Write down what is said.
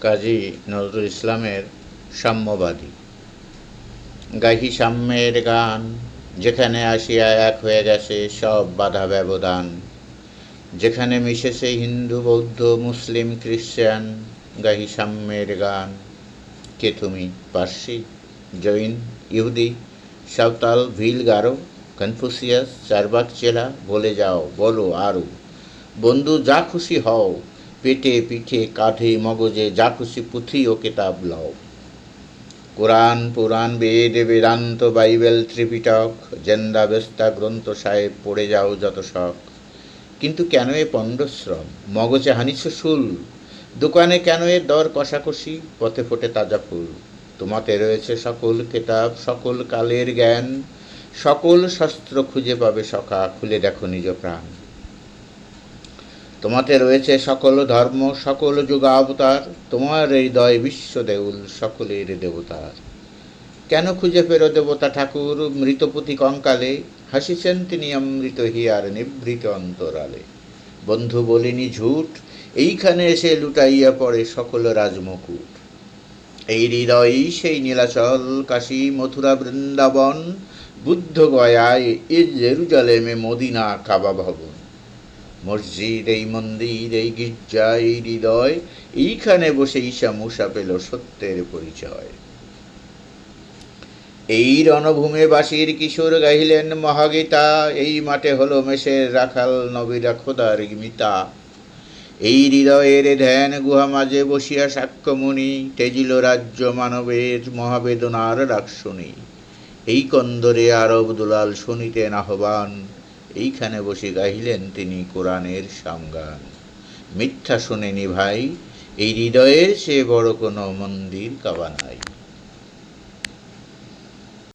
কাজী নজরুল ইসলামের সাম্যবাদী। গাহি সাম্যের গান, যেখানে আসিয়া এক হয়ে গেছে সব বাধা ব্যবধান, যেখানে মিশেছে হিন্দু বৌদ্ধ মুসলিম খ্রিশ্চান। গাহি সাম্যের গান। কে তুমি? পার্সি, জৈন, ইহুদি, সাঁওতাল, ভিল, গারো, কনফুসিয়াস, চারবাক চেলা? বলে যাও, বলো আরও। বন্ধু যা খুশি হও, পেটে পিঠে কাঁধে মগজে যা খুশি পুঁথি ও কেতাব লও। কোরআন পুরাণ বেদ বেদান্ত বাইবেল ত্রিপিটক জেন্দা বেস্তা গ্রন্থ সাহেব পড়ে যাও যত শখ। কিন্তু কেন এ পণ্ডশ্রম? মগজে হানিছ শুল। দোকানে কেন এ দর কষাকষি? পথে ফোটে তাজা ফুল। তোমাতে রয়েছে সকল কেতাব, সকল কালের জ্ঞান, সকল শাস্ত্র খুঁজে পাবে সখা, খুলে দেখো নিজ প্রাণ। তোমাতে রয়েছে সকল ধর্ম, সকল যুগাবতার, তোমার হৃদয় বিশ্ব দেউল, সকলের দেবতার। কেন খুঁজে ফেরো দেবতা ঠাকুর মৃতপুতি কঙ্কালে? হাসিছেন তিনি অমৃত হিয়ার নিভৃত অন্তরালে। বন্ধু বলিনি ঝুট, এইখানে এসে লুটাইয়া পড়ে সকল রাজমুকুট। এই হৃদয়ই সেই নীলাচল, কাশী, মথুরা, বৃন্দাবন, বুদ্ধ গয়ায়, এ জেরুজালেমে, মদিনা, কাবা ভবন। মসজিদ, এই মন্দির, এই গির্জা, এই হৃদয়, এইখানে বসে ঈশা মূষা পেল সত্যের পরিচয়। এই রণভূমে বাসির কিশোর গাইলেন মহাগীতা, এই মাঠে হলো মেষের রাখাল নবীরা খোদার মিতা। এই হৃদয়ের ধ্যান গুহা মাঝে বসিয়া সাক্ষ্যমুনি, তেজিল রাজ্য মানবের মহাবেদনার ডাক শুনি। এই কন্দরে আরব দুলাল শুনিতেন আহ্বান, এইখানে বসে গাইলেন তিনি কোরআনের সামগান। মিথ্যা শোনেনি ভাই, এই হৃদয়ের সে বড় কোনো মন্দির কাবা নাই।